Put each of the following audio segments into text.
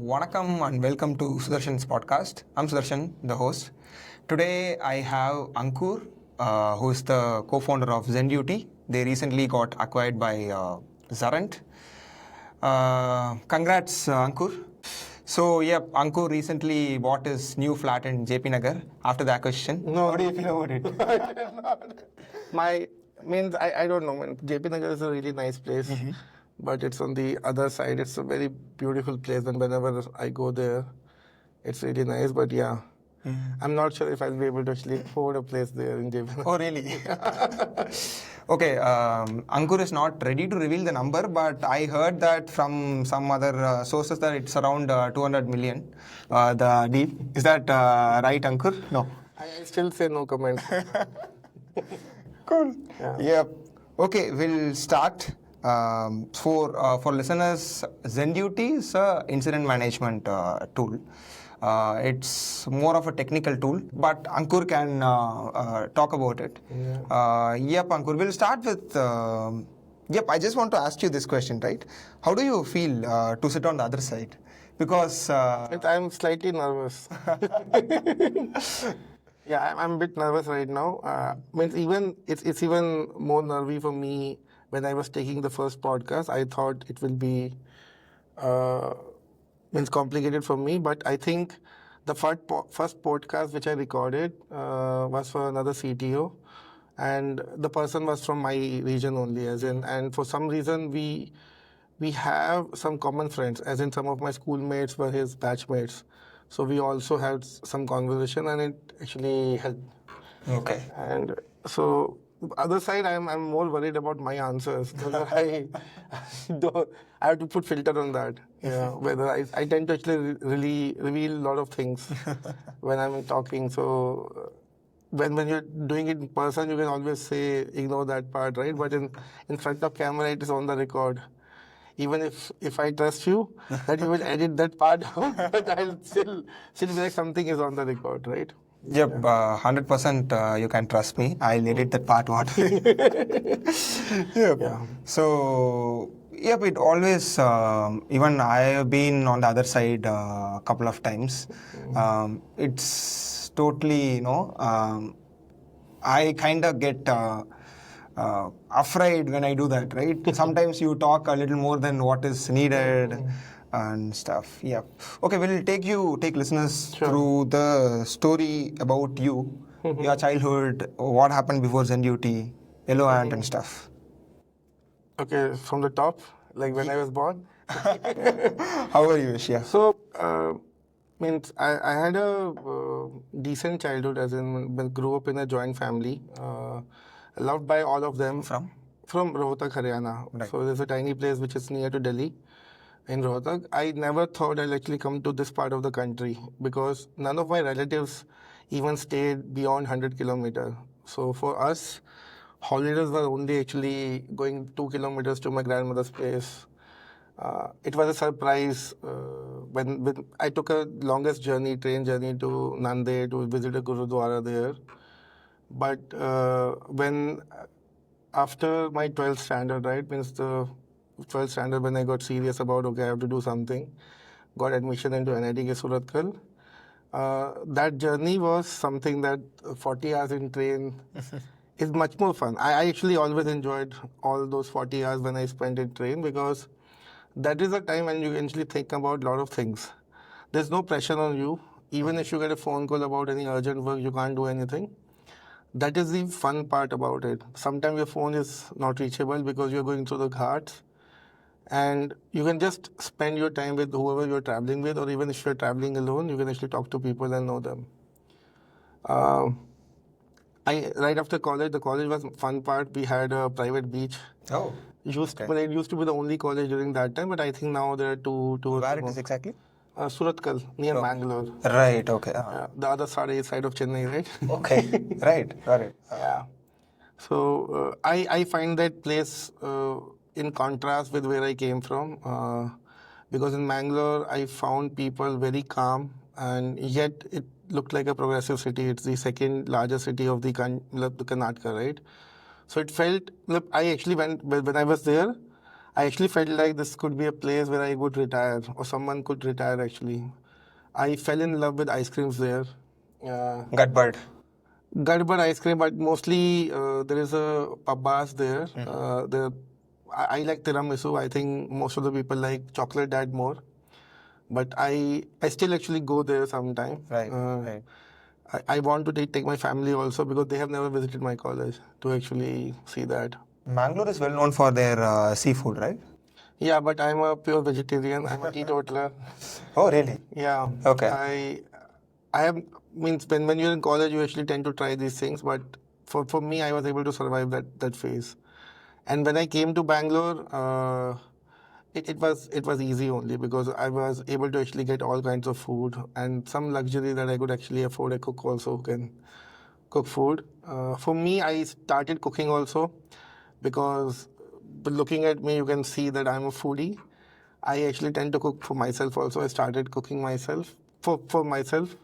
Vanakkam and welcome to Sudarshan's podcast. I'm Sudarshan, the host. Today I have Ankur, who is the co-founder of Zenduty. They recently got acquired by Xurrent. Congrats, Ankur. So, Ankur recently bought his new flat in JP Nagar after the acquisition. No. How do you feel about it? I don't know. JP Nagar is a really nice place, but it's on the other side. It's a very beautiful place, and whenever I go there, it's really nice. But yeah, I'm not sure if I'll be able to actually afford a place there in JP Nagar. Oh, really? Okay, Ankur is not ready to reveal the number, but I heard that from some other sources that it's around 200 million, the deal. Is that right, Ankur? No. I still say no comment. Cool. Yeah. Yep. Okay, we'll start. For listeners, Zenduty is an incident management tool. It's more of a technical tool, but Ankur can talk about it. Ankur, we'll start with... I just want to ask you this question, right? How do you feel to sit on the other side? Because... I'm slightly nervous. Yeah, I'm a bit nervous right now. It's even more nervy for me when I was taking the first podcast. I thought it will be complicated for me, but I think the first podcast which I recorded was for another CTO, and the person was from my region only, and for some reason we have some common friends, as in some of my schoolmates were his batchmates. So we also had some conversation, and it actually helped. Okay. And so, other side, I'm more worried about my answers. I have to put filter on that. Yeah, whether I tend to actually really reveal a lot of things when I'm talking. So when you're doing it in person, you can always say ignore that part, right? But in front of camera, it is on the record. Even if I trust you, that you will edit that part out, but I'll still be like something is on the record, right? Yep, 100% you can trust me. I'll edit that part out. Yep. Yeah. So, it always, even I have been on the other side a couple of times. It's totally, I kind of get... afraid when I do that, right? Sometimes you talk a little more than what is needed and stuff. Yeah. Okay, we'll take listeners through the story about you, your childhood, what happened before Zenduty, Yellow Ant and stuff. Okay, from the top, like when I was born. How are you, Ishia? So, I had a decent childhood, as in grew up in a joint family. Loved by all of them. From Rohtak, Haryana. Right. So there's a tiny place which is near to Delhi, in Rohtak. I never thought I'll actually come to this part of the country because none of my relatives even stayed beyond 100 kilometers. So for us, holidays were only actually going 2 kilometers to my grandmother's place. It was a surprise when I took a longest train journey to Nanded to visit a Gurudwara there. But when after my 12th standard, right, means the 12th standard when I got serious about, okay, I have to do something, got admission into NIT Suratkal. That journey was something that 40 hours in train is much more fun. I actually always enjoyed all those 40 hours when I spent in train because that is the time when you can actually think about a lot of things. There's no pressure on you. Even if you get a phone call about any urgent work, you can't do anything. That is the fun part about it. Sometimes your phone is not reachable because you're going through the ghats, and you can just spend your time with whoever you're traveling with, or even if you're traveling alone, you can actually talk to people and know them. Right after college, the college was fun part. We had a private beach. Oh. But it used to be the only college during that time, but I think now there are two. Where it is exactly? Suratkal, near Bangalore. Right, okay. The other side of Chennai, right? Okay, right, got it. Yeah. So I find that place in contrast with where I came from, because in Bangalore I found people very calm, and yet it looked like a progressive city. It's the second largest city of the Karnataka, right? So it felt, I actually went, when I was there, I actually felt like this could be a place where I would retire, or someone could retire actually. I fell in love with ice creams there. Gutbird. Gadbad ice cream, but mostly there is a Pabbas there. I like tiramisu. I think most of the people like chocolate that more. But I still actually go there sometime. Right. I want to take my family also because they have never visited my college to actually see that. Mangalore is well known for their seafood, right? Yeah, but I'm a pure vegetarian. I'm a teetotaler. Oh, really? Yeah. Okay. I have means when you're in college you actually tend to try these things, but for me I was able to survive that phase. And when I came to Bangalore, it was easy only because I was able to actually get all kinds of food and some luxury that I could actually afford. A cook also can cook food. For me, I started cooking also because looking at me, you can see that I'm a foodie. I actually tend to cook for myself also. I started cooking myself for myself.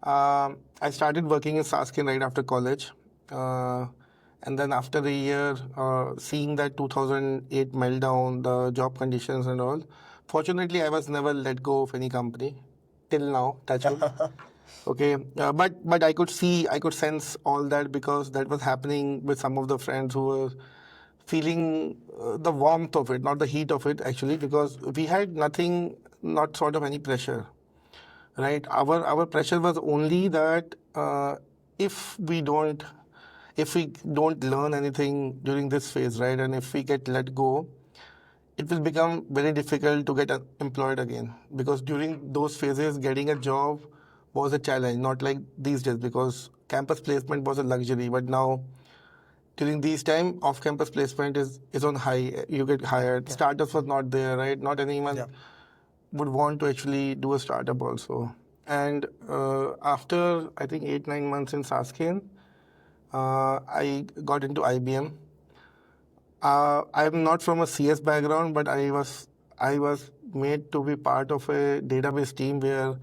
I started working in Saskin right after college. And then after a year, seeing that 2008 meltdown, the job conditions and all, fortunately, I was never let go of any company till now, touch wood. Okay, but I could sense all that because that was happening with some of the friends who were feeling the warmth of it, not the heat of it actually, because we had nothing, not sort of any pressure, right? Our pressure was only that if we don't if we don't learn anything during this phase, right, and if we get let go, it will become very difficult to get employed again because during those phases getting a job was a challenge, not like these days because campus placement was a luxury, but now during these time off-campus placement is on high. You get hired. Startups was not there, right? Not anyone would want to actually do a startup also. And after I think 8-9 months in Saskin, I got into IBM. I'm not from a CS background, but I was made to be part of a database team where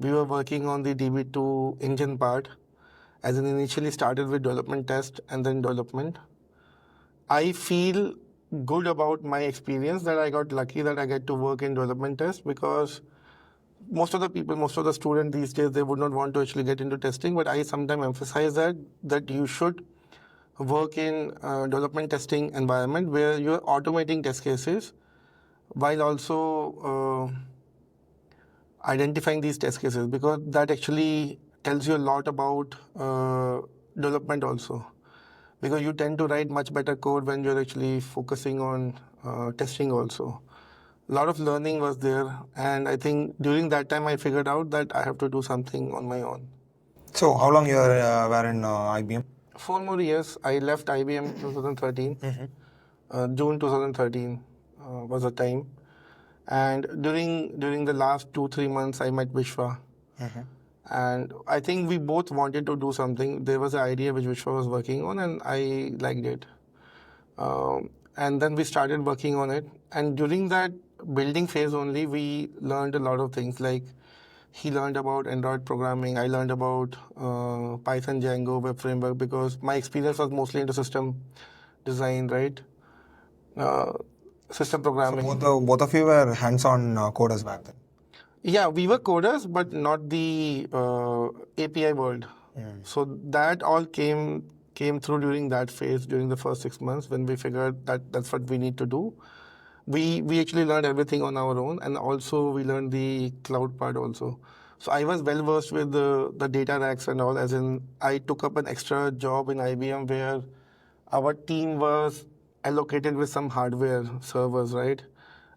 we were working on the DB2 engine part. As in initially started with development test and then development. I feel good about my experience that I got lucky that I get to work in development test because most of the people, most of the students these days, they would not want to actually get into testing, but I sometimes emphasize that you should work in development testing environment where you're automating test cases while also identifying these test cases because that actually tells you a lot about development also because you tend to write much better code when you're actually focusing on testing also. A lot of learning was there, and I think during that time I figured out that I have to do something on my own. So, how long you were in IBM? 4 more years. I left IBM in 2013. June 2013 was the time. And during the last 2-3 months, I met Vishwa. And I think we both wanted to do something. There was an idea which Vishwa was working on, and I liked it. And then we started working on it. And during that building phase only, we learned a lot of things. Like he learned about Android programming. I learned about Python, Django, web framework because my experience was mostly into system design, right? System programming. So both of you were hands-on coders back then. Yeah, we were coders, but not the API world. So that all came through during that phase, during the first 6 months when we figured that that's what we need to do. We actually learned everything on our own, and also we learned the cloud part also. So I was well versed with the data racks and all, as in I took up an extra job in IBM where our team was allocated with some hardware servers, right?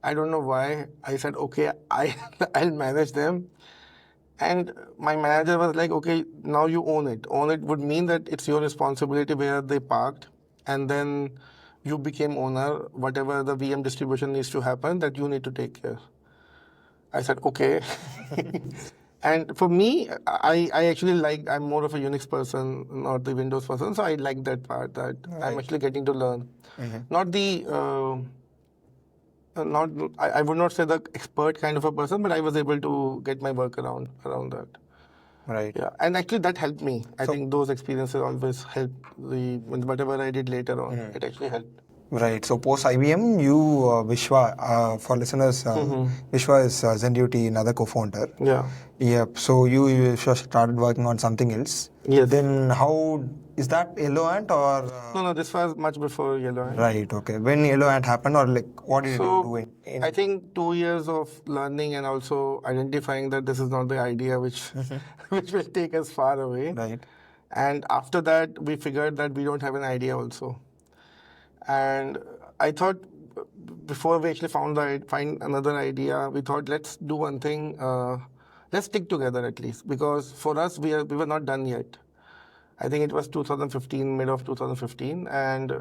I don't know why. I said, okay, I'll manage them. And my manager was like, okay, now you own it. Own it would mean that it's your responsibility where they parked. And then you became owner. Whatever the VM distribution needs to happen, that you need to take care. I said, okay. And for me, I actually I'm more of a Unix person, not the Windows person. So I like that part that I'm actually getting to learn. Not the... I would not say the expert kind of a person, but I was able to get my work around that. Right. Yeah, and actually that helped me. I think those experiences always help whatever I did later on. It actually helped. Right. So post IBM, you Vishwa, for listeners, Vishwa is Zenduty, another co-founder. Yeah. Yep. So you Vishwa started working on something else. Yes. Then how is that Yellow Ant or? No, this was much before Yellow Ant. Right. Okay. When Yellow Ant happened, or like what did you do in? I think 2 years of learning and also identifying that this is not the idea which which will take us far away. Right. And after that, we figured that we don't have an idea also. And I thought before we actually find another idea, we thought let's do one thing. Let's stick together at least, because for us we were not done yet. I think it was 2015, mid of 2015, and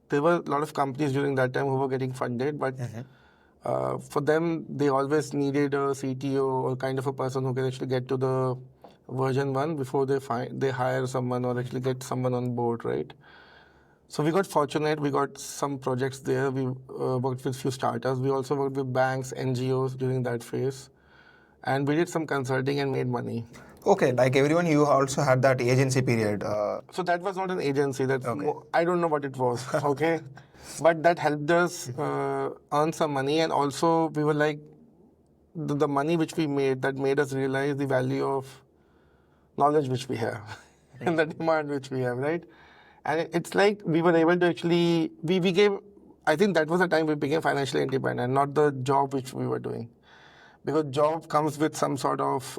there were a lot of companies during that time who were getting funded, but for them they always needed a CTO or kind of a person who can actually get to the version 1 before they hire someone or actually get someone on board, right? So we got fortunate. We got some projects there. We worked with few startups. We also worked with banks, NGOs during that phase, and we did some consulting and made money. Okay, like everyone, you also had that agency period. So that was not an agency. I don't know what it was. Okay, but that helped us earn some money, and also we were like the money which we made that made us realize the value of knowledge which we have and the demand which we have, right? And it's like we were able to actually, we became, I think that was the time we became financially independent, not the job which we were doing. Because job comes with some sort of,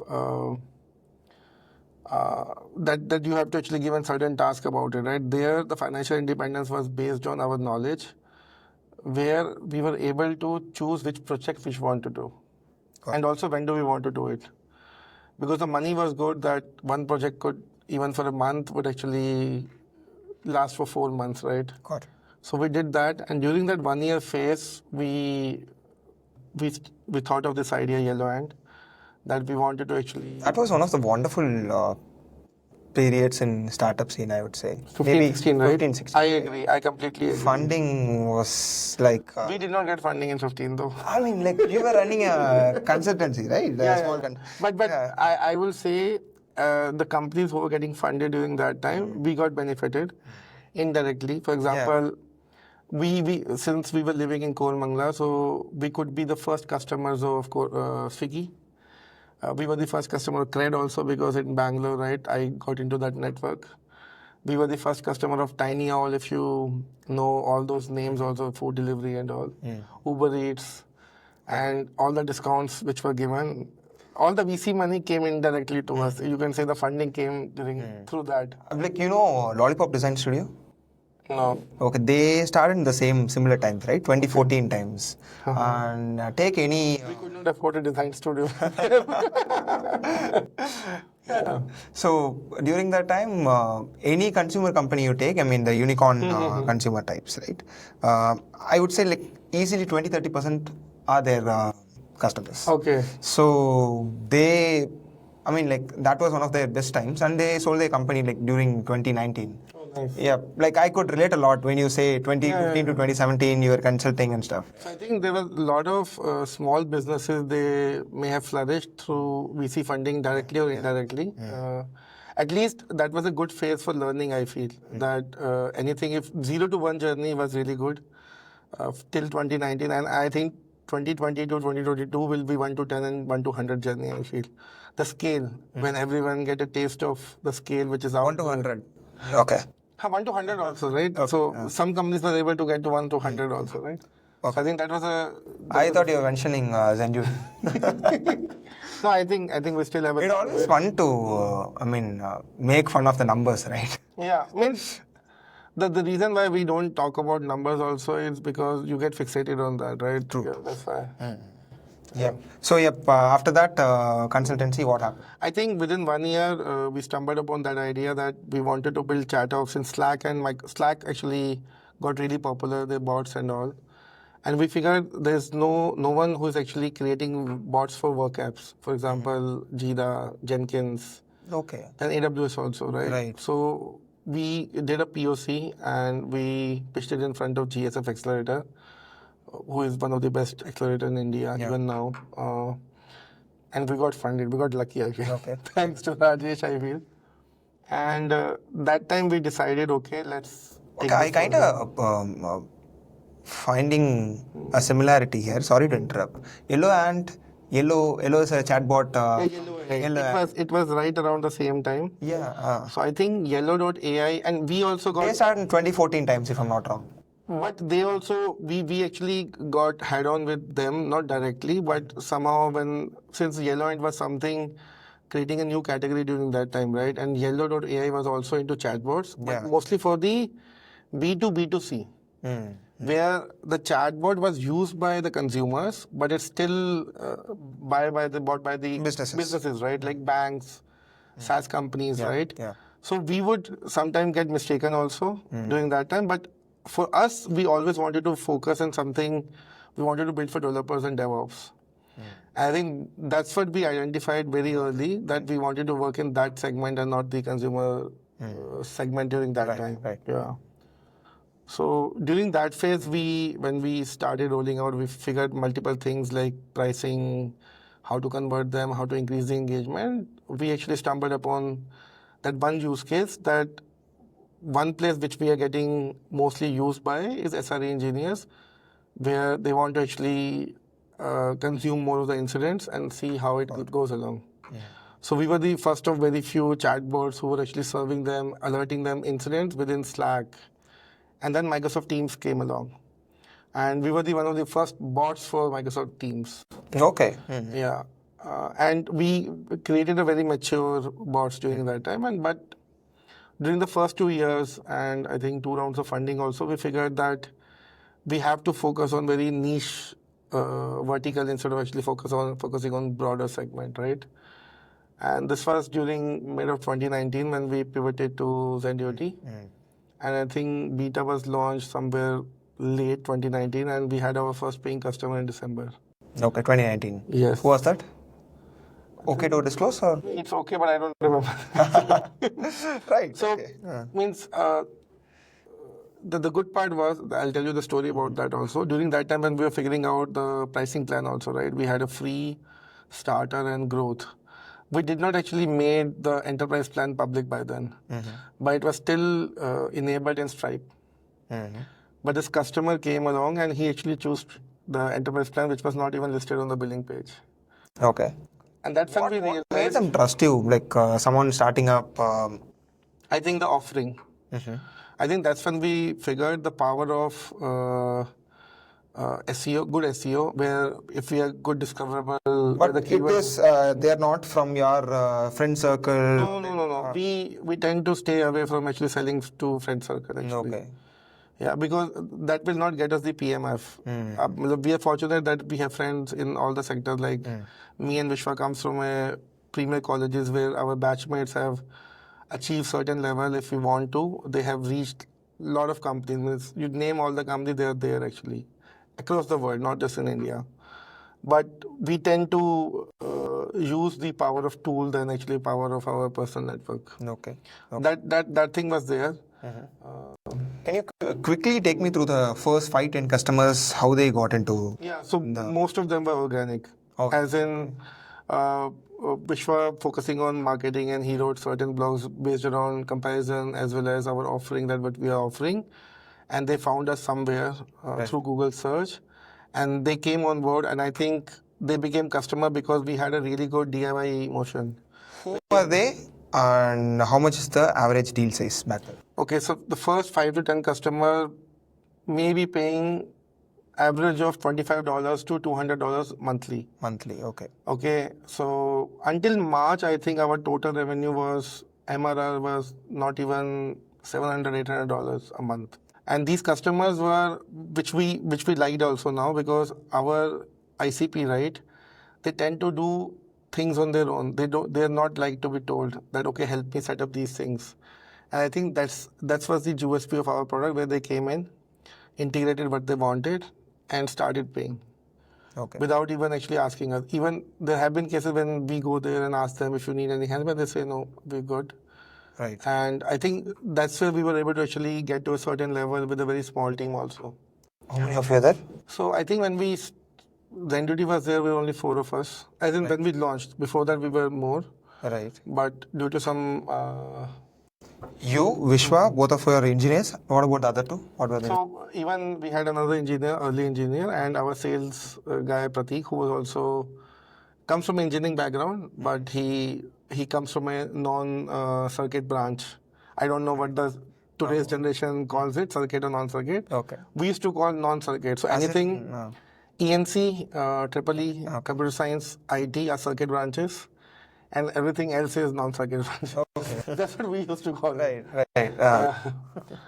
that you have to actually give a certain task about it, right? There, the financial independence was based on our knowledge, where we were able to choose which project we want to do. And also when do we want to do it. Because the money was good that one project could, even for a month, would actually last for 4 months, right? Got it. So we did that, and during that 1 year phase, we thought of this idea, Yellow Ant, that we wanted to actually. That was one of the wonderful periods in startup scene, I would say. 15, 16, right? 15, 16. I agree. I completely agree. Funding was like. We did not get funding in 15 though. I mean, like you were running a consultancy, right? But I will say the companies who were getting funded during that time, we got benefited indirectly. For example, we since we were living in Koramangala, so we could be the first customers of Swiggy. We were the first customer of Cred also, because in Bangalore, right, I got into that network. We were the first customer of Tiny Owl, if you know all those names also, food delivery and all. Uber Eats, and all the discounts which were given. All the VC money came indirectly to us. You can say the funding came through that. Like, you know, Lollipop Design Studio? No. Okay, they started in the similar times, right? 2014 times. And take any. We could not afford a design studio. So during that time, any consumer company you take, I mean the unicorn consumer types, right? I would say like easily 20-30% are their customers. Okay. So they, I mean like that was one of their best times, and they sold their company like during 2019. Nice. Yeah, like I could relate a lot when you say 2015 to 2017, you were consulting and stuff. So I think there were a lot of small businesses, they may have flourished through VC funding directly or indirectly. At least that was a good phase for learning, I feel. That anything, if 0 to 1 journey was really good till 2019. And I think 2020 to 2022 will be 1 to 10 and 1 to 100 journey, I feel. The scale, when everyone get a taste of the scale which is out. 1 to 100. Okay. 1 to 100 also, right? Okay. So some companies were able to get to 1 to 100 also, right? Okay. So I think that was I thought you were mentioning Zenduty. No, I think we still have. It's always fun to, make fun of the numbers, right? Yeah, means the reason why we don't talk about numbers also is because you get fixated on that, right? True. Yeah, that's why. Yeah. So after that consultancy, what happened? I think within 1 year, we stumbled upon that idea that we wanted to build chat ops in Slack, and Slack actually got really popular, the bots and all. And we figured there's no one who's actually creating bots for work apps. For example, Jira, Jenkins. Okay. And AWS also, right? Right. So we did a POC and we pitched it in front of GSF Accelerator, who is one of the best accelerator in India even now. And we got funded. We got lucky, I feel. Okay. Thanks to Rajesh, I feel. And that time we decided, okay, let's take I kind of finding a similarity here. Sorry to interrupt. Yellow is a chatbot. It was right around the same time. Yeah. So I think Yellow.ai, and we also They got. started in 2014 times, if I'm not wrong. But they also, we actually got head on with them, not directly, but somehow since Yellow it was something, creating a new category during that time, right? And Yellow.ai was also into chatbots, but Yeah. mostly for the B2B2C, where the chatbot was used by the consumers, but it's still bought by the businesses, right? Like banks, SaaS companies, right? Yeah. So we would sometimes get mistaken also during that time, but for us, we always wanted to focus on something we wanted to build for developers and DevOps. I think that's what we identified very early, that we wanted to work in that segment and not the consumer segment during that time. Right. Yeah. So during that phase, when we started rolling out, we figured multiple things like pricing, how to convert them, how to increase the engagement. We actually stumbled upon that one use case, that one place which we are getting mostly used by is SRE engineers, where they want to actually consume more of the incidents and see how it goes along. So we were the first of very few chatbots who were actually serving them, alerting them incidents within Slack. And then Microsoft Teams came along. And we were one of the first bots for Microsoft Teams. Okay. Yeah. And we created a very mature bots during that time. But during the first 2 years, and I think 2 rounds of funding also, we figured that we have to focus on very niche vertical instead of actually focusing on broader segment, right? And this was during mid of 2019 when we pivoted to Zenduty. And I think beta was launched somewhere late 2019, and we had our first paying customer in December. Okay, 2019. Yes. Who was that? Okay to disclose, or? It's okay, but I don't remember. Right. So, okay. means the good part was, I'll tell you the story about that also. During that time when we were figuring out the pricing plan also, right? We had a free, starter, and growth. We did not actually made the enterprise plan public by then, but it was still enabled in Stripe. But this customer came along and he actually chose the enterprise plan, which was not even listed on the billing page. Okay. And that's when we What made realized, them trust you? Like someone starting up. I think the offering. I think that's when we figured the power of SEO, good SEO, where if we are good discoverable. But it is, they are not from your friend circle. No. We tend to stay away from actually selling to friend circle, actually. Okay. Yeah, because that will not get us the PMF. We are fortunate that we have friends in all the sectors. Like me and Vishwa comes from a premier colleges where our batchmates have achieved certain level. If we want to, they have reached a lot of companies. You name all the companies, they are there actually across the world, not just in India. But we tend to use the power of tool than actually power of our personal network. Okay. That thing was there. Can you quickly take me through the first 5-10 customers, how they got into? Yeah, so most of them were organic. Okay. As in, Vishwa focusing on marketing, and he wrote certain blogs based around comparison as well as our offering, that what we are offering. And they found us somewhere through Google search, and they came on board, and I think they became customer because we had a really good DIY motion. Who are they, and how much is the average deal size back then? Okay, so the first 5 to 10 customer may be paying average of $25 to $200 monthly. Monthly, okay. Okay, so until March, I think our total revenue MRR was not even $700, $800 a month. And these customers were, which we liked also now, because our ICP, right, they tend to do things on their own. They're not like to be told that, okay, help me set up these things. And I think that was the USP of our product, where they came in, integrated what they wanted, and started paying. Okay. Without even actually asking us. Even there have been cases when we go there and ask them if you need any help, but they say, no, we're good. Right. And I think that's where we were able to actually get to a certain level with a very small team also. How many of you are there? So I think when Zenduty was there, we were only 4 of us. As in when we launched. Before that, we were more. Right. But due to some You, Vishwa, both of you are engineers. What about the other two? What were they? So even we had another engineer, early engineer, and our sales guy Pratik, who was also comes from engineering background, but he comes from a non-circuit branch. I don't know what the today's generation calls it, circuit or non-circuit. Okay. We used to call non-circuit. So anything ENC, Triple E, Computer Science, IT are circuit branches, and everything else is non-circuit branches. Okay. That's what we used to call it. Right.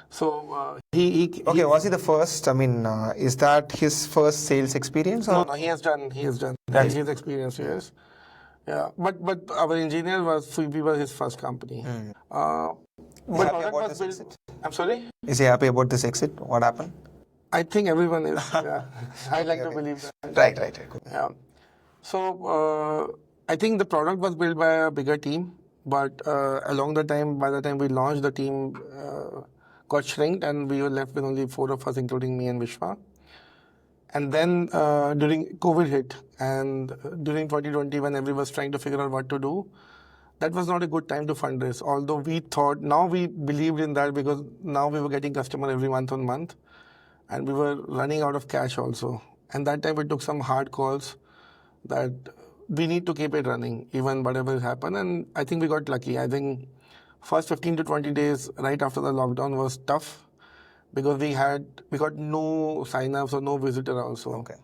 So he Okay, was he the first? I mean, is that his first sales experience? Or? no, he has done. That's- His experience, yes. Yeah, but our engineer we were his first company. Is he But happy product about was this built. exit? I'm sorry. Is he happy about this exit? What happened? I think everyone is. Yeah. I like to believe that. Right. Cool. Yeah. So I think the product was built by a bigger team, but by the time we launched, the team got shrinked, and we were left with only 4 of us, including me and Vishwa. And then during COVID hit, and during 2020, when everyone was trying to figure out what to do, that was not a good time to fundraise. Although we thought, now we believed in that because now we were getting customer every month on month, and we were running out of cash also. And that time we took some hard calls that we need to keep it running, even whatever happened. And I think we got lucky. I think first 15 to 20 days right after the lockdown was tough because we got no sign-ups or no visitor also. Okay.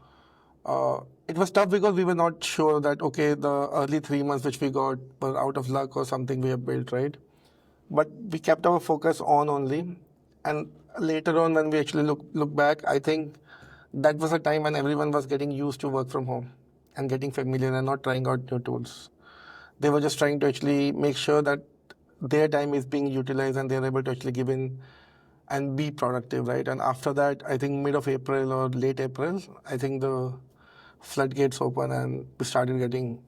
It was tough because we were not sure that, okay, the early 3 months which we got were out of luck or something we have built, right? But we kept our focus on only. And later on, when we actually look back, I think that was a time when everyone was getting used to work from home and getting familiar and not trying out new tools. They were just trying to actually make sure that their time is being utilized and they're able to actually give in and be productive, right? And after that, I think mid of April or late April, I think the floodgates open and we started getting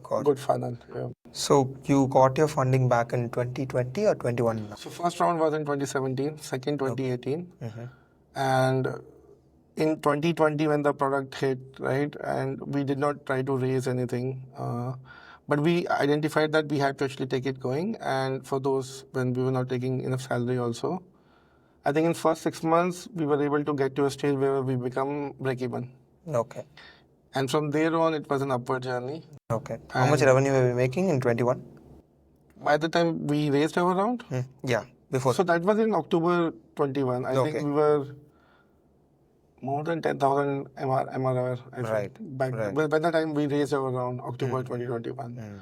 Got good funnel. Yeah. So you got your funding back in 2020 or 21? So first round was in 2017, second 2018, Mm-hmm. and in 2020 when the product hit, right, and we did not try to raise anything, but we identified that we had to actually take it going, and for those when we were not taking enough salary also, I think in first 6 months we were able to get to a stage where we become break even, Okay. and from there on it was an upward journey. Okay. How much revenue were we making in 21? By the time we raised our round, Yeah, before. so that was in October 21. I Okay. think we were more than 10,000 MRR. I think, Right, back right. by the time we raised our round, October 2021.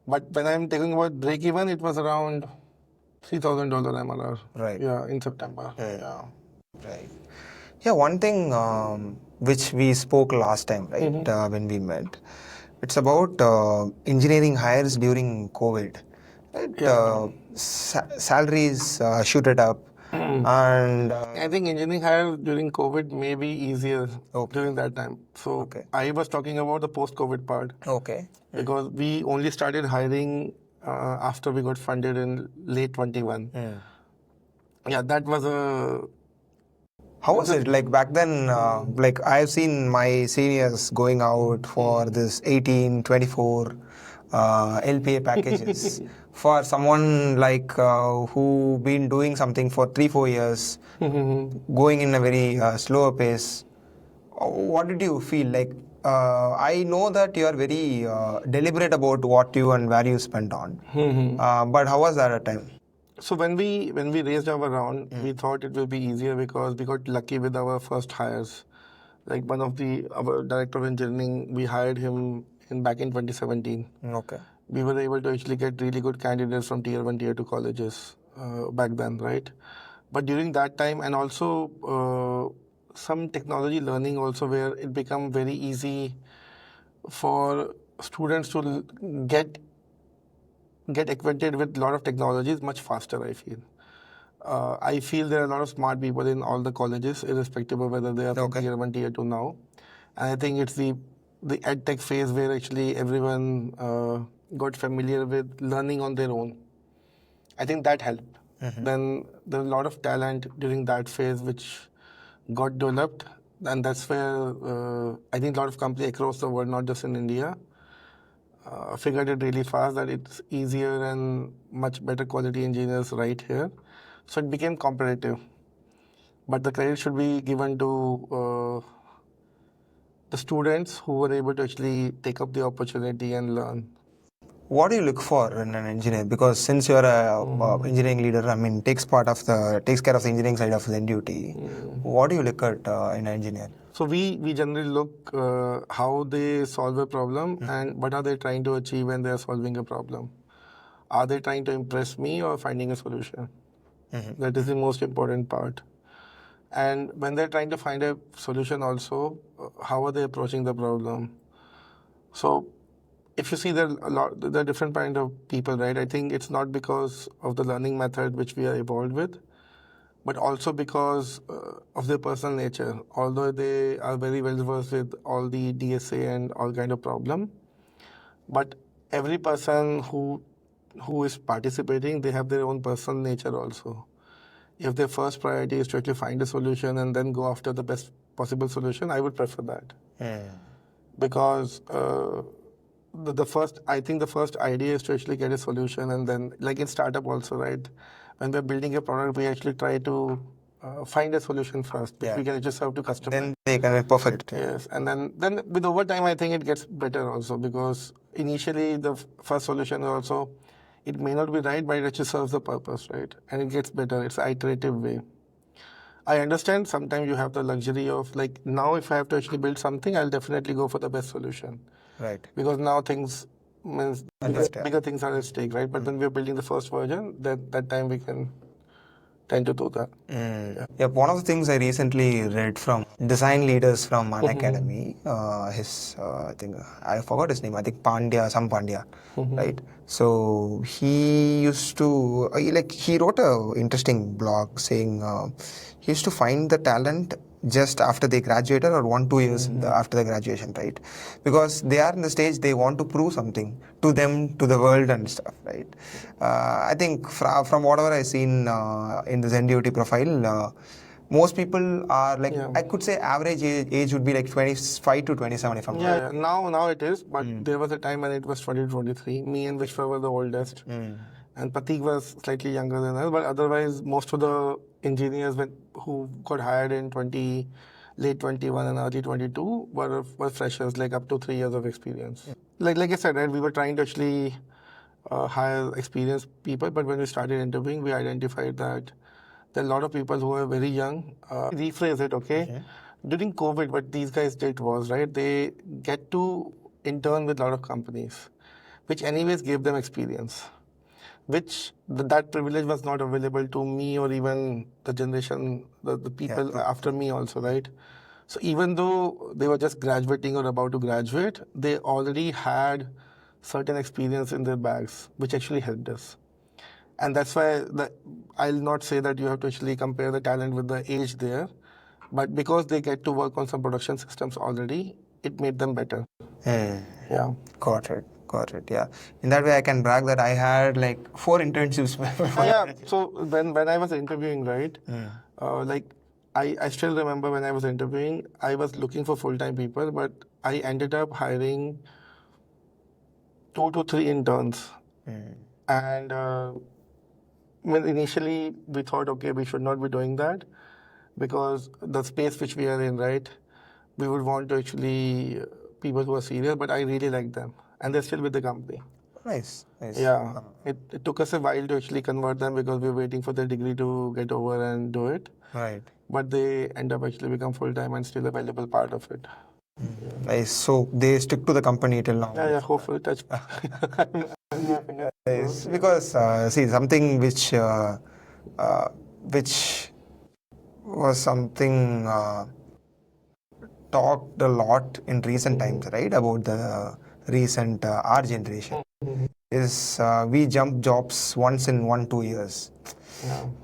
But when I'm talking about break even, it was around $3,000 MRR. Right. Yeah, in September. Yeah. Right. Yeah, one thing which we spoke last time, right, when we met, it's about engineering hires during COVID. Right? Salaries shooted up, and I think engineering hire during COVID may be easier during that time. So I was talking about the post-COVID part. Okay. Because we only started hiring after we got funded in late 21. Yeah, that was a... How was it? Like back then, like I've seen my seniors going out for this 18, 24 LPA packages. For someone like who been doing something for 3-4 years, going in a very slower pace, what did you feel like? I know that you are very deliberate about what you and where you spend on, but how was that at time? So when we raised our round, we thought it will be easier because we got lucky with our first hires. Like one of our director of engineering, we hired him back in 2017. Okay. We were able to actually get really good candidates from tier 1, tier 2 colleges back then, right? But during that time, and also some technology learning also, where it became very easy for students to get acquainted with a lot of technologies much faster, I feel. I feel there are a lot of smart people in all the colleges, irrespective of whether they are from tier 1, tier 2 now. And I think it's the edtech phase where actually everyone got familiar with learning on their own. I think that helped. Then there was a lot of talent during that phase which got developed, and that's where I think a lot of companies across the world, not just in India, figured it really fast that it's easier and much better quality engineers right here. So it became competitive. But the credit should be given to the students who were able to actually take up the opportunity and learn. What do you look for in an engineer? Because since you're a engineering leader, I mean, takes care of the engineering side of Zenduty. What do you look at in an engineer? So we generally look how they solve a problem and what are they trying to achieve when they are solving a problem. Are they trying to impress me or finding a solution? That is the most important part. And when they're trying to find a solution also, how are they approaching the problem? So if you see there are different kind of people, right? I think it's not because of the learning method which we are evolved with, but also because of their personal nature. Although they are very well versed with all the DSA and all kind of problem, but every person who is participating, they have their own personal nature also. If their first priority is to actually find a solution and then go after the best possible solution, I would prefer that. Because the first, I think the first idea is to actually get a solution, and then like in startup also, right? When we're building a product, we actually try to find a solution first, which we can just serve to customers. Then they can perfect. Yes, and then with over time, I think it gets better also, because initially the first solution also, it may not be right, but it actually serves the purpose, right? And it gets better. It's an iterative way. I understand sometimes you have the luxury of, like, now if I have to actually build something, I'll definitely go for the best solution. Right. Because now things means bigger things are at stake, right? But when we're building the first version, that time we can tend to do that. Yeah, one of the things I recently read from design leaders from an academy, I think I forgot his name. I think Pandya, right? So he used to he wrote a interesting blog saying he used to find the talent just after they graduated or 1-2 years after the graduation, right? Because they are in the stage they want to prove something to them, to the world and stuff, right? I think from whatever I've seen in the Zenduty profile, most people are like, I could say average age would be like 25 to 27 if I'm not Yeah, now it is, but there was a time when it was 20 to 23. Me and Vishwa were the oldest. And Pratik was slightly younger than us, but otherwise most of the engineers who got hired in late 21 and early 22 were freshers, like up to 3 years of experience. Like I said, right, we were trying to actually hire experienced people, but when we started interviewing, we identified that there are a lot of people who are very young. Rephrase it, okay? During COVID, what these guys did was, right, they get to intern with a lot of companies, which anyways gave them experience, which that privilege was not available to me or even the generation, the people after me also, right? So even though they were just graduating or about to graduate, they already had certain experience in their bags, which actually helped us. And that's why I'll not say that you have to actually compare the talent with the age there, but because they get to work on some production systems already, it made them better. Yeah. Got it. Yeah. In that way, I can brag that I had like 4 internships. Yeah. So when I was interviewing, right, I still remember when I was interviewing, I was looking for full-time people, but I ended up hiring 2 to 3 interns. And initially we thought, okay, we should not be doing that, because the space which we are in, right, we would want to actually people who are serious, but I really like them. And they're still with the company. Nice. Yeah. It took us a while to actually convert them because we were waiting for their degree to get over and do it. Right. But they end up actually become full-time and still a valuable part of it. Nice. So they stick to the company till now. Yeah, hopefully touch. Nice. Because see, something which was something talked a lot in recent times, right? About the recent our generation is we jump jobs once in 1-2 years.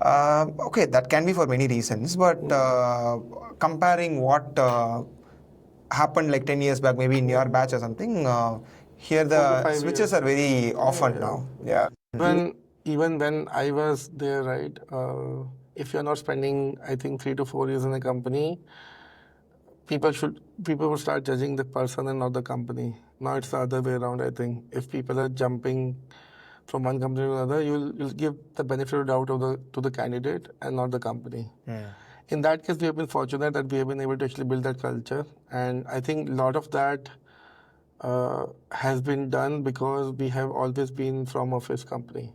Okay, that can be for many reasons, but comparing what happened like 10 years back, maybe in your batch or something, here the switches are very often now. Yeah. Even when I was there, right, if you're not spending, I think, 3 to 4 years in a company, people would start judging the person and not the company. Now it's the other way around. I think if people are jumping from one company to another, you'll give the benefit of doubt to the candidate and not the company. In that case, we have been fortunate that we have been able to actually build that culture, and I think a lot of that has been done because we have always been from office company.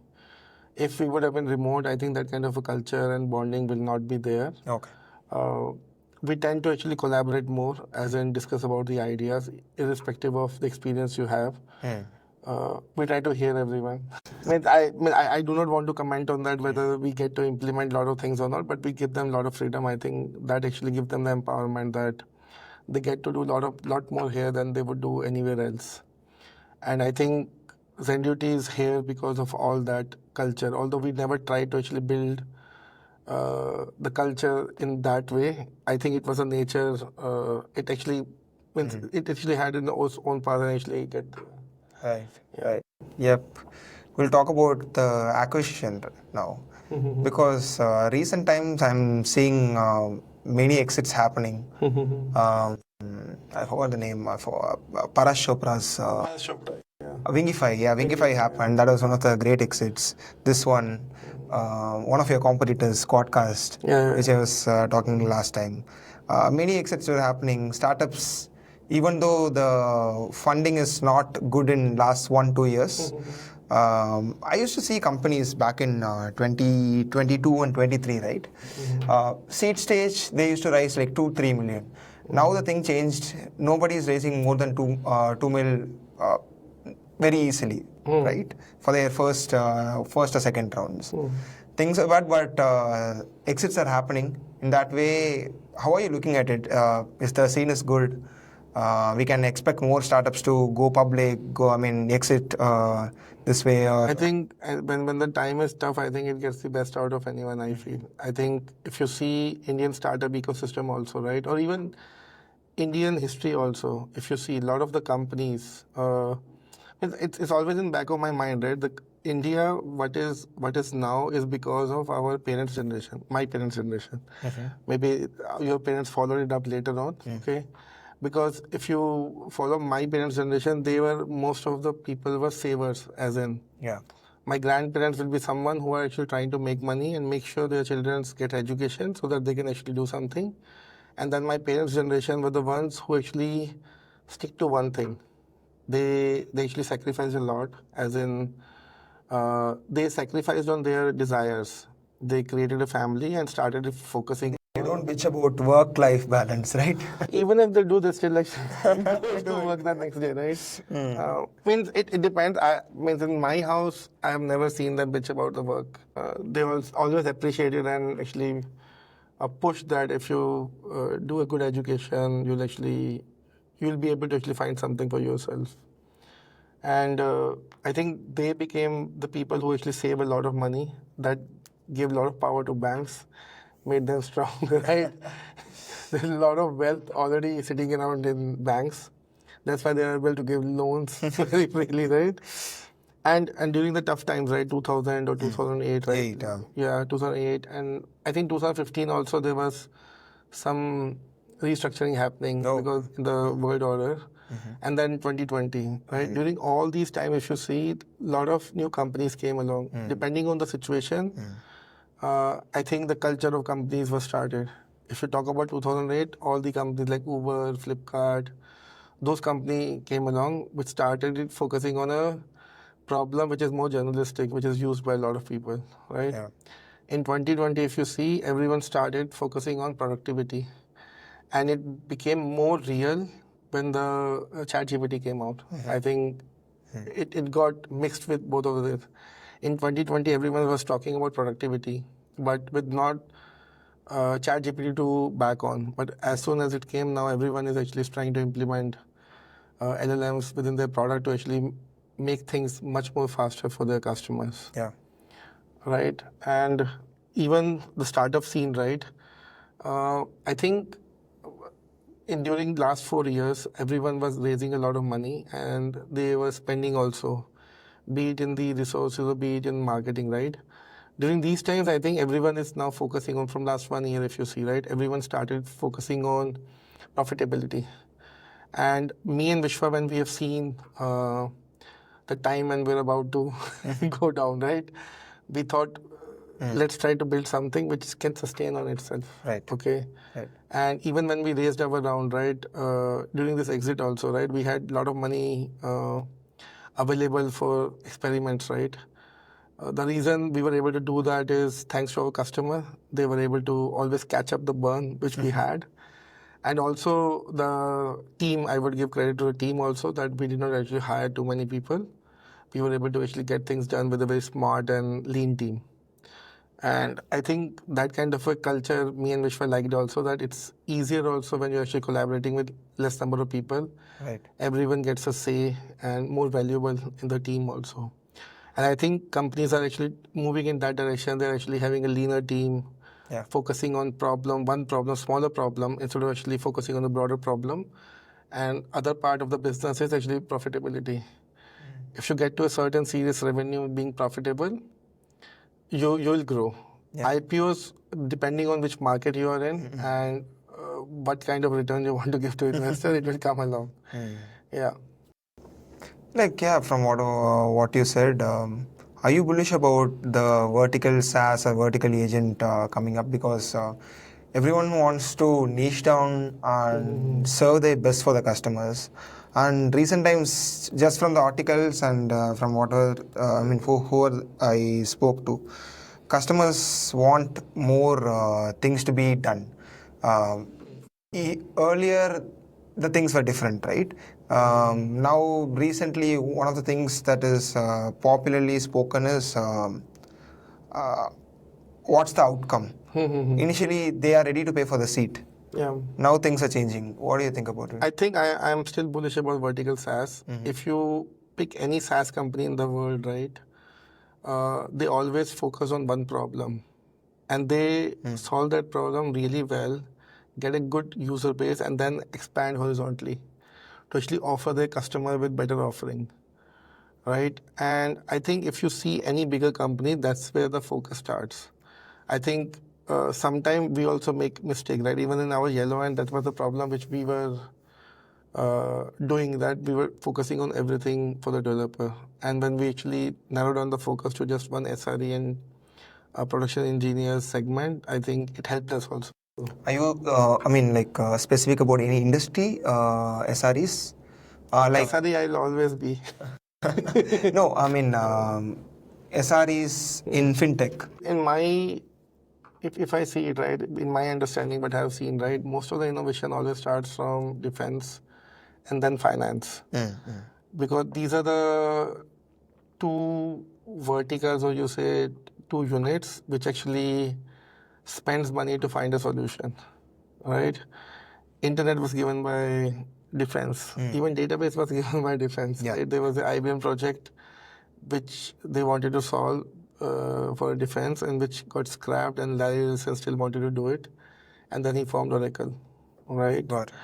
If we would have been remote, I think that kind of a culture and bonding will not be there. Okay. We tend to actually collaborate more, as in discuss about the ideas, irrespective of the experience you have. We try to hear everyone. I do not want to comment on that whether we get to implement a lot of things or not, but we give them a lot of freedom. I think that actually gives them the empowerment that they get to do a lot more here than they would do anywhere else. And I think Zenduty is here because of all that culture. Although we never tried to actually build the culture in that way, I think it was a nature. It actually it actually had its own path and actually get. Right. Right. Yep. We'll talk about the acquisition now, because recent times I'm seeing many exits happening. I forgot the name. Parash Chopra's Wingify. Yeah, Wingify happened. That was one of the great exits. This one, one of your competitors, Quadcast, which I was talking last time. Many exits were happening. Startups, even though the funding is not good in last 1-2 years, I used to see companies back in 2022 and 23, right? Seed stage, they used to raise like 2-3 million. Now the thing changed. Nobody is raising more than 2 mil very easily, right? For their first or second rounds. Things are bad, but exits are happening. In that way, how are you looking at it? Is the scene is good? We can expect more startups to go public, exit this way. Or... I think when the time is tough, I think it gets the best out of anyone, I feel. I think if you see Indian startup ecosystem also, right? Or even Indian history also, if you see a lot of the companies, it's always in back of my mind, right? India, what is now is because of our parents' generation, my parents' generation. Maybe your parents followed it up later on, okay? Because if you follow my parents' generation, most of the people were savers, as in. Yeah. My grandparents will be someone who are actually trying to make money and make sure their children get education so that they can actually do something. And then my parents' generation were the ones who actually stick to one thing. They actually sacrificed a lot, as in they sacrificed on their desires. They created a family and started focusing. You don't bitch about work-life balance, right? Even if they do, they still like to work the next day, right? Means it depends. Means in my house, I have never seen them bitch about the work. They always appreciated and actually push that if you do a good education, you'll be able to actually find something for yourself. And I think they became the people who actually save a lot of money. That gave a lot of power to banks, made them stronger, right? There's a lot of wealth already sitting around in banks. That's why they are able to give loans very freely, right? And during the tough times, right, 2000 or 2008, right? Yeah, 2008. And I think 2015 also there was some restructuring happening because in the world order. And then 2020, right? During all these times, if you see, a lot of new companies came along. Depending on the situation, I think the culture of companies was started. If you talk about 2008, all the companies like Uber, Flipkart, those companies came along, which started focusing on a problem which is more journalistic, which is used by a lot of people, right? Yeah. In 2020, if you see, everyone started focusing on productivity. And it became more real when the ChatGPT came out. I think it got mixed with both of them. In 2020, everyone was talking about productivity, but with not ChatGPT to back on. But as soon as it came, now everyone is actually trying to implement LLMs within their product to actually make things much more faster for their customers. Yeah. Right? And even the startup scene, right? I think during last 4 years, everyone was raising a lot of money and they were spending also, be it in the resources or be it in marketing, right? During these times, I think everyone is now focusing on, from last 1 year, if you see, right? Everyone started focusing on profitability. And me and Vishwa, when we have seen the time when we're about to go down, right? We thought, let's try to build something which can sustain on itself. Right. Okay. Right. And even when we raised our round, right, during this exit also, right, we had a lot of money available for experiments, right? The reason we were able to do that is thanks to our customer. They were able to always catch up the burn which we had. And also the team, I would give credit to the team also that we did not actually hire too many people. We were able to actually get things done with a very smart and lean team. And I think that kind of a culture, me and Vishwa liked also, that it's easier also when you're actually collaborating with less number of people. Right. Everyone gets a say and more valuable in the team also. And I think companies are actually moving in that direction. They're actually having a leaner team, focusing on one problem, smaller problem, instead of actually focusing on a broader problem. And other part of the business is actually profitability. If you get to a certain serious revenue being profitable, you'll grow. IPOs, depending on which market you are in and what kind of return you want to give to investor, it will come along. Yeah. From what you said, are you bullish about the vertical SaaS or vertical agent coming up? Because everyone wants to niche down and serve their best for the customers. And recent times, just from the articles and from whatever, whoever I spoke to, customers want more things to be done. Earlier, the things were different, right? Now, recently, one of the things that is popularly spoken is what's the outcome? Initially, they are ready to pay for the seat. Yeah. Now things are changing. What do you think about it? I think I'm still bullish about vertical SaaS. If you pick any SaaS company in the world, right, they always focus on one problem. And they solve that problem really well, get a good user base, and then expand horizontally to actually offer their customer with better offering, right? And I think if you see any bigger company, that's where the focus starts. I think sometimes we also make mistake, right? Even in our yellow end, that was the problem which we were doing, that we were focusing on everything for the developer. And when we actually narrowed down the focus to just one SRE and production engineers segment, I think it helped us also. Are you, specific about any industry, SREs? SRE, I'll always be. No, SREs in fintech. In my, if I see it right, in my understanding, what I've seen, right, most of the innovation always starts from defense and then finance. Because these are the two verticals, or you say two units, which actually spends money to find a solution, right? Internet was given by defense. Even database was given by defense. Right? There was an IBM project which they wanted to solve for defense and which got scrapped, and Larry Ellison still wanted to do it. And then he formed Oracle, right? Got it.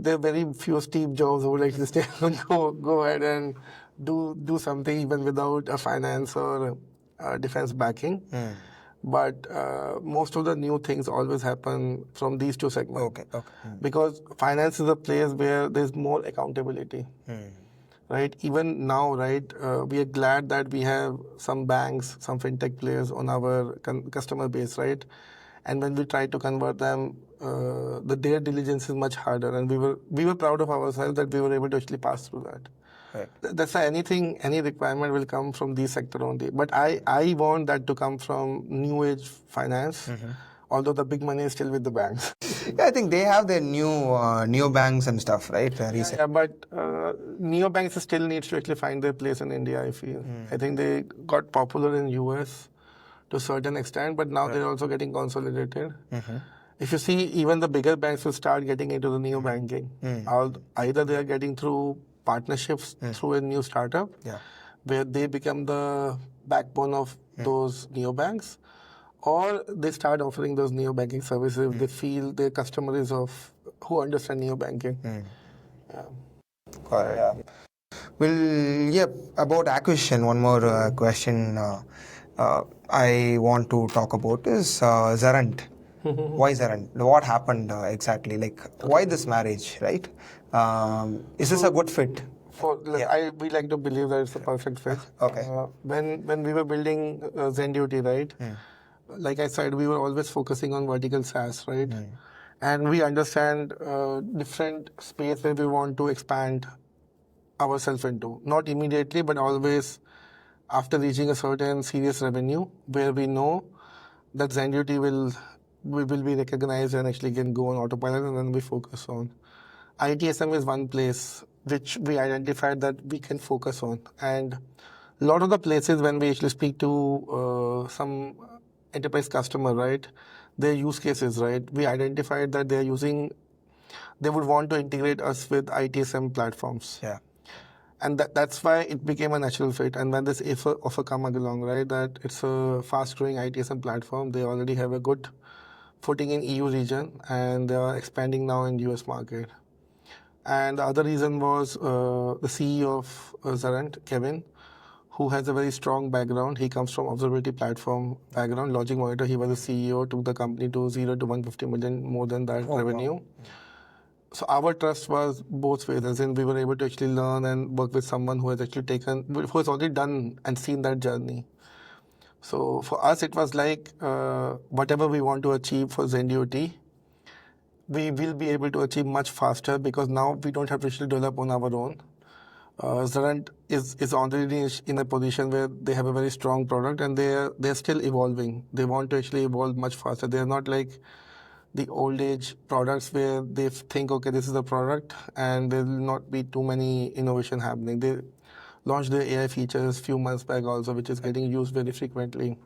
There are very few Steve Jobs who would actually stay go ahead and do something even without a finance or a defense backing. But most of the new things always happen from these two segments. Okay. Because finance is a place where there's more accountability. Right? Even now, right, we are glad that we have some banks, some fintech players on our customer base, right? And when we try to convert them, their diligence is much harder. And we were proud of ourselves that we were able to actually pass through that. Right. That's why any requirement will come from this sector only. But I want that to come from new age finance, although the big money is still with the banks. Yeah, I think they have their new banks and stuff, right? Yeah, but neobanks still needs to actually find their place in India, I feel. I think they got popular in US to a certain extent, but now they're also getting consolidated. If you see, even the bigger banks will start getting into the neo banking. Either they are getting through partnerships through a new startup, where they become the backbone of those neobanks, or they start offering those neo-banking services if they feel their customer is who understand neo-banking. Yeah. Well, about acquisition, one more question I want to talk about is Xurrent. Why Xurrent? What happened exactly? Like, why this marriage, right? Is this a good fit? We like to believe that it's a perfect fit. Okay. When we were building Zenduty, right? Like I said, we were always focusing on vertical SaaS, right? And we understand different space where we want to expand ourselves into. Not immediately, but always after reaching a certain serious revenue, where we know that Zenduty will be recognized and actually can go on autopilot, and then we focus on. ITSM is one place which we identified that we can focus on. And a lot of the places when we actually speak to some enterprise customer, right, their use cases, right, we identified that they would want to integrate us with ITSM platforms. Yeah. And that's why it became a natural fit. And when this offer come along, right, that it's a fast-growing ITSM platform, they already have a good footing in EU region, and they are expanding now in US market. And the other reason was the CEO of Xurrent, Kevin, who has a very strong background. He comes from observability platform background, Logic Monitor. He was a CEO, took the company to 0 to 150 million, more than that revenue. Wow. So our trust was both ways, as in we were able to actually learn and work with someone who has already done and seen that journey. So for us, it was like whatever we want to achieve for Zenduty, we will be able to achieve much faster, because now we don't have to actually develop on our own. Xurrent is already in a position where they have a very strong product, and they're still evolving. They want to actually evolve much faster. They're not like the old age products where they think, okay, this is the product, and there will not be too many innovation happening. They launched their AI features few months back also, which is getting used very frequently.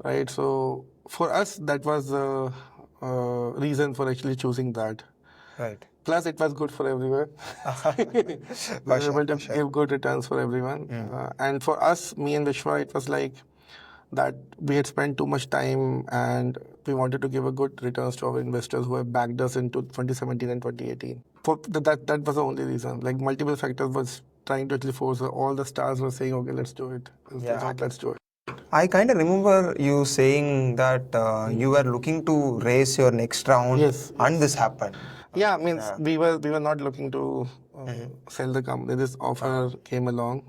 Right. So for us, that was the reason for actually choosing that. Right. Plus, it was good for everyone. We were able to give good returns for everyone. And for us, me and Vishwa, it was like that we had spent too much time, and we wanted to give a good returns to our investors who have backed us into 2017 and 2018. That was the only reason. Like, multiple factors was trying to actually force. All the stars were saying, okay, let's do it. Let's do it. I kind of remember you saying that you were looking to raise your next round, and this happened. Yeah, we were not looking to sell the company. This offer came along,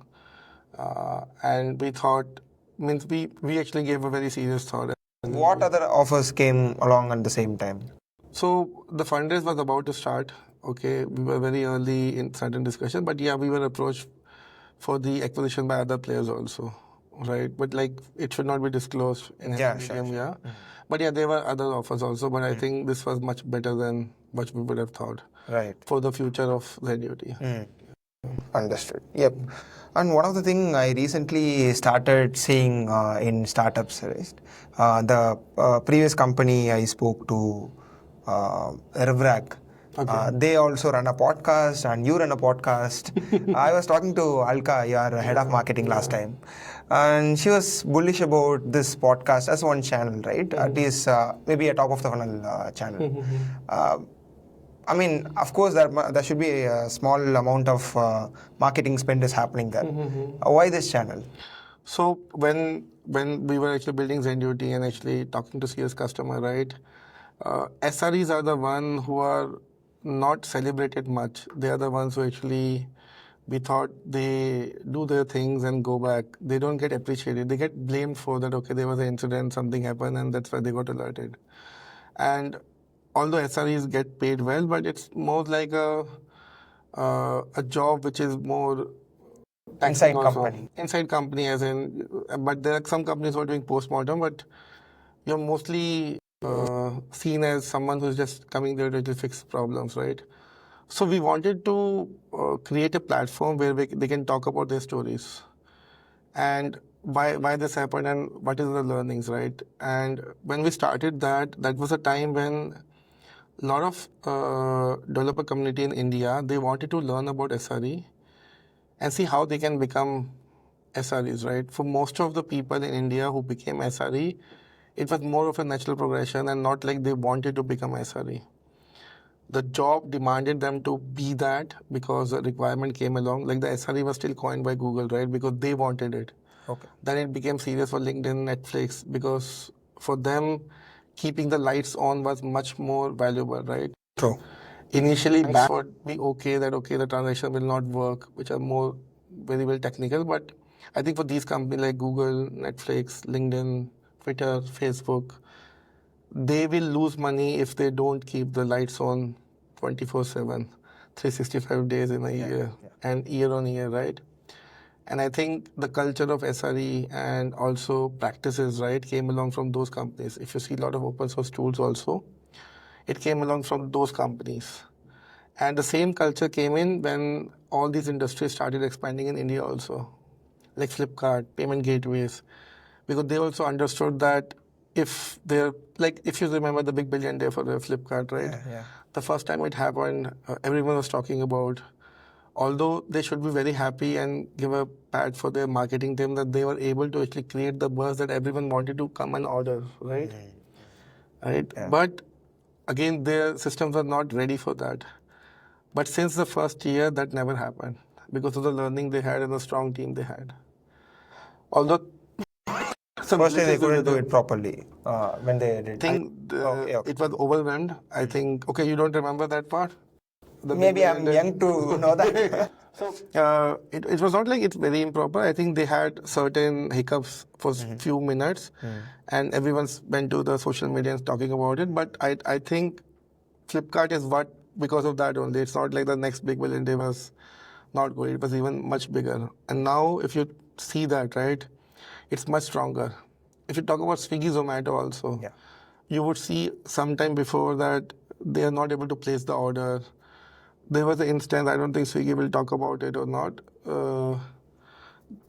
and we thought, we actually gave a very serious thought. What other offers came along at the same time? So the fundraise was about to start. Okay, we were very early in certain discussion, but yeah, we were approached for the acquisition by other players also, right? But like, it should not be disclosed in sure. But yeah, there were other offers also, but I think this was much better than what we would have thought. Right. For the future of Zenduty. Understood. Yep. And one of the things I recently started seeing in startups, right? The previous company I spoke to, Xurrent. They also run a podcast, and you run a podcast. I was talking to Alka, your head of marketing, last time, and she was bullish about this podcast as one channel, right? At least maybe a top of the funnel channel. Of course, there should be a small amount of marketing spend is happening there. Why this channel? So when we were actually building Zenduty and actually talking to serious customer, right? SREs are the one who are not celebrated much. They are the ones who actually, we thought, they do their things and go back. They don't get appreciated. They get blamed for that. Okay, there was an incident, something happened, and that's why they got alerted. And although SREs get paid well, but it's more like a job which is more inside company. Inside company, as in, but there are some companies who are doing post-mortem, but you're mostly seen as someone who's just coming there to fix problems, right? So we wanted to create a platform where they can talk about their stories and why this happened and what is the learnings, right? And when we started that was a time when a lot of developer community in India, they wanted to learn about SRE and see how they can become SREs, right? For most of the people in India who became SRE, it was more of a natural progression and not like they wanted to become SRE. The job demanded them to be that because a requirement came along. Like, the SRE was still coined by Google, right? Because they wanted it. Okay. Then it became serious for LinkedIn, Netflix, because for them, keeping the lights on was much more valuable, right? True. Initially, banks would be okay that the transaction will not work, which are more very well technical. But I think for these companies like Google, Netflix, LinkedIn, Twitter, Facebook, they will lose money if they don't keep the lights on 24/7, 365 days in a year, and year on year, right? And I think the culture of SRE and also practices, right, came along from those companies. If you see a lot of open source tools also, it came along from those companies. And the same culture came in when all these industries started expanding in India also, like Flipkart, payment gateways, because they also understood that if they're, like, if you remember the big billion day for the Flipkart, right? Yeah. The first time it happened, everyone was talking about, although they should be very happy and give a pat for their marketing team that they were able to actually create the buzz that everyone wanted to come and order, right? Right? Yeah. But again, their systems are not ready for that. But since the first year, that never happened because of the learning they had and the strong team they had. Although some Firstly, they glitches couldn't do with it properly when they did. I think it was overwhelmed. I think, okay, you don't remember that part? Maybe I'm young to know that. So it was not like it's very improper. I think they had certain hiccups for few minutes, and everyone went to the social media and talking about it. But I think Flipkart is what, because of that only. It's not like the next big billion day was not good. It was even much bigger. And now, if you see that, right, it's much stronger. If you talk about Swiggy, Zomato also, you would see sometime before that they are not able to place the order. There was an instance, I don't think Swiggy will talk about it or not.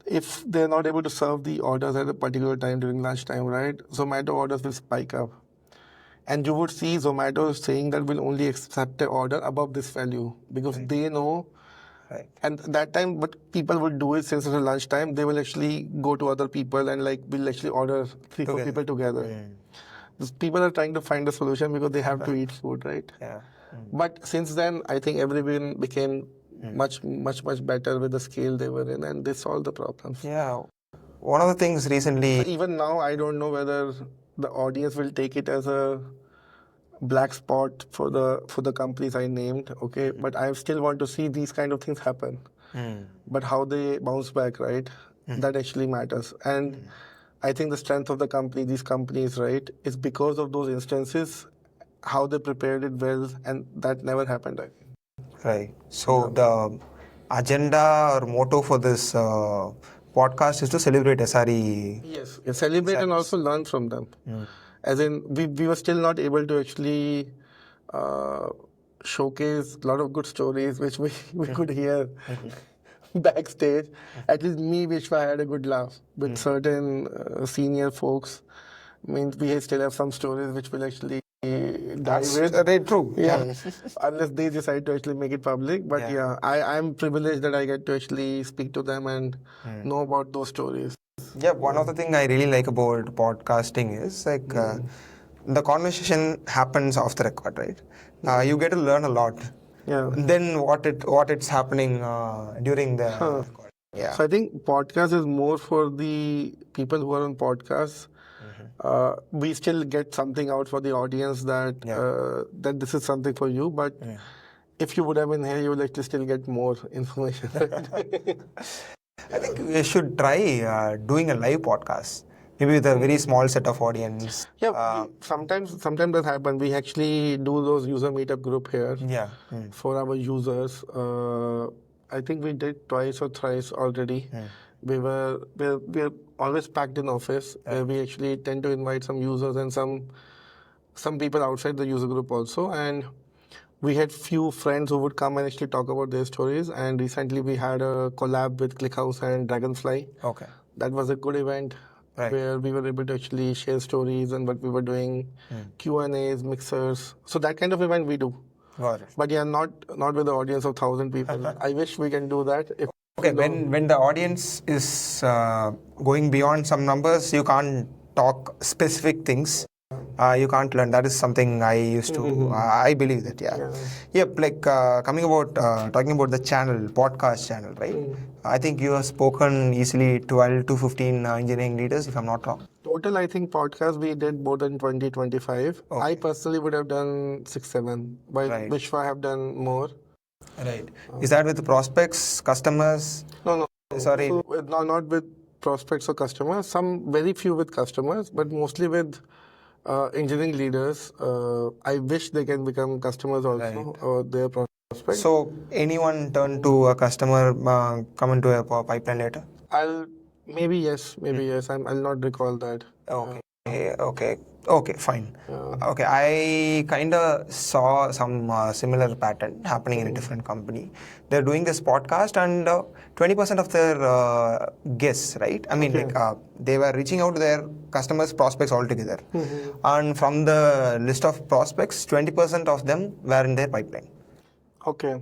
If they're not able to serve the orders at a particular time during lunchtime, right, Zomato orders will spike up. And you would see Zomato saying that we'll only accept an order above this value because they know. Right. And that time, what people would do is, since it's a lunchtime, they will actually go to other people and will actually order 3-4 people together. These people are trying to find a solution because they have to eat food, right? Yeah. But since then, I think everyone became much better with the scale they were in, and they solved the problems. Yeah. One of the things recently. Even now, I don't know whether the audience will take it as a black spot for the companies I named, okay? But I still want to see these kind of things happen. But how they bounce back, right? That actually matters. And I think the strength of the company, these companies, right, is because of those instances, how they prepared it well, and that never happened again. Right. So the agenda or motto for this podcast is to celebrate SRE. Yes, celebrate and also learn from them. As in, we were still not able to actually showcase a lot of good stories which we could hear backstage. At least me, which I had a good laugh with certain senior folks. Means we still have some stories which will actually die with. True. Yeah. Unless they decide to actually make it public. But I'm privileged that I get to actually speak to them and know about those stories. Yeah, one of the things I really like about podcasting is like the conversation happens off the record, right? You get to learn a lot. Yeah. Then what it's happening during the record. Yeah. So I think podcast is more for the people who are on podcasts. We still get something out for the audience that that this is something for you, but if you would have been here, you would actually still get more information. I think we should try doing a live podcast, maybe with a very small set of audience. Yeah, sometimes that happens. We actually do those user meetup group here for our users. I think we did twice or thrice already. We're always packed in office. We actually tend to invite some users and some people outside the user group also. And we had few friends who would come and actually talk about their stories. And recently we had a collab with ClickHouse and Dragonfly. Okay. That was a good event where we were able to actually share stories and what we were doing, Q&As, mixers. So that kind of event we do. Got it. But yeah, not with the audience of 1,000 people. I wish we can do that. Okay, when the audience is going beyond some numbers, you can't talk specific things. You can't learn. That is something I used to. I believe that. Yeah. Yep. Like talking about the channel, podcast channel, right? I think you have spoken easily 12 to 15 engineering leaders, if I'm not wrong. Total, I think podcast we did more than 20, 25. Okay. I personally would have done 6, 7, but Right. Vishwa have done more. Right. Is that with the prospects, customers? No. Sorry. So, not with prospects or customers. Some very few with customers, but mostly with engineering leaders. I wish they can become customers also, or their prospects. So anyone turn to a customer, come into a pipeline later? Maybe yes. I'll not recall that. Okay, fine. Okay, I kind of saw some similar pattern happening in a different company. They're doing this podcast, and 20% of their guests, right? I mean, they were reaching out to their customers, prospects altogether. And from the list of prospects, 20% of them were in their pipeline. Okay.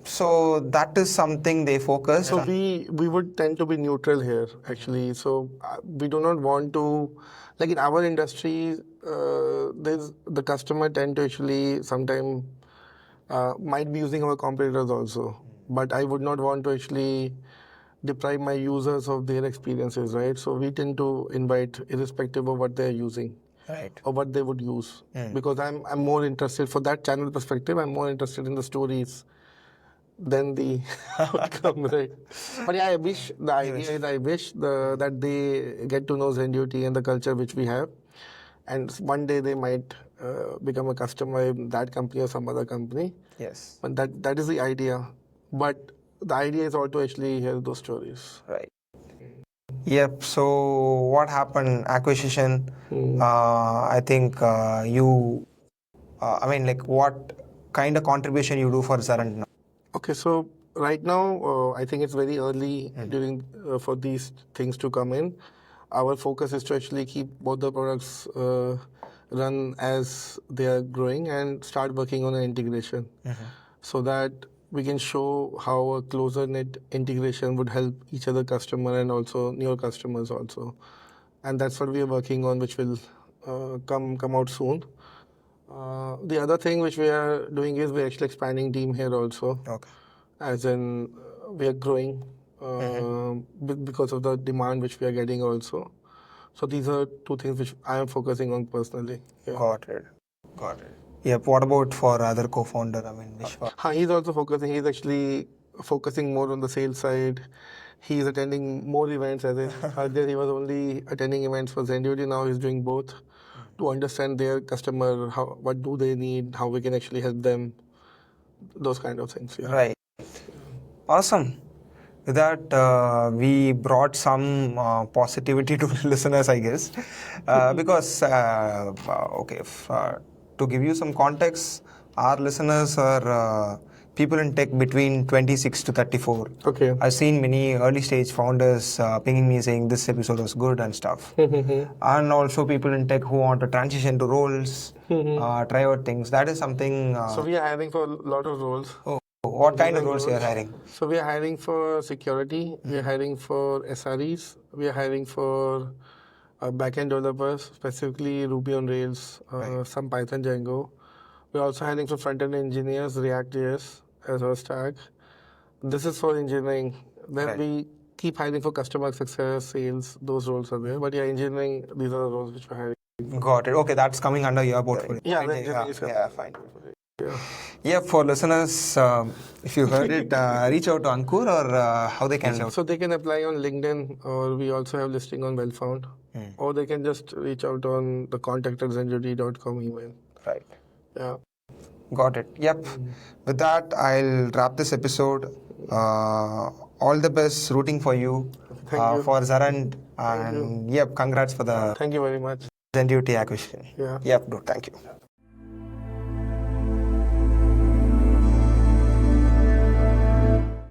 So that is something they focus. So we would tend to be neutral here, actually. So we do not want to, like in our industry, there's the customer tend to actually sometime might be using our competitors also. But I would not want to actually deprive my users of their experiences, right? So we tend to invite irrespective of what they're using. Right. Or what they would use. Because I'm more interested, for that channel perspective, I'm more interested in the stories than the outcome, right? But yeah, I wish that they get to know Zenduty and the culture which we have, and one day they might become a customer in that company or some other company. Yes. But that is the idea. But the idea is also to actually hear those stories. Right. Yep. So what happened? Acquisition. I think you. I mean, like, what kind of contribution you do for Xurrent now? Okay, so right now, I think it's very early during for these things to come in. Our focus is to actually keep both the products run as they are growing and start working on an integration, so that we can show how a closer knit integration would help each other customer and also newer customers also. And that's what we are working on, which will come out soon. The other thing which we are doing is we're actually expanding team here also. Okay. As in, we are growing because of the demand which we are getting also. So these are two things which I am focusing on personally. Yeah. Got it. Yep. What about for other co-founder? I mean, Vishwa. He's also focusing. He's actually focusing more on the sales side. He's attending more events. As in, earlier he was only attending events for Zenduty. Now he's doing both to understand their customer, what do they need, how we can actually help them, those kind of things. Yeah. Right. Awesome. With that, we brought some positivity to listeners, I guess, because to give you some context, our listeners are people in tech between 26 to 34. Okay. I've seen many early stage founders pinging me saying this episode was good and stuff. And also people in tech who want to transition to roles, try out things. That is something. So we are hiring for a lot of roles. What kind of roles you are hiring? So we are hiring for security. We are hiring for SREs. We are hiring for backend developers, specifically Ruby on Rails, some Python Django. We're also hiring for front-end engineers, React.js as our stack. This is for engineering. Then we keep hiring for customer success, sales, those roles are there. But yeah, engineering, these are the roles which we're hiring. Got it. Okay, that's coming under your portfolio. Yeah, Fine. Yeah, for listeners, if you heard it, reach out to Ankur or how they can reach out. So they can apply on LinkedIn, or we also have listing on Wellfound. Or they can just reach out on the contact@zenduty.com email. Right. Yeah. Got it. Yep. With that, I'll wrap this episode. All the best, rooting for you, for Xurrent, and yep, congrats for the Thank you very much. Zenduty acquisition. Yeah. Yep, dude, thank you.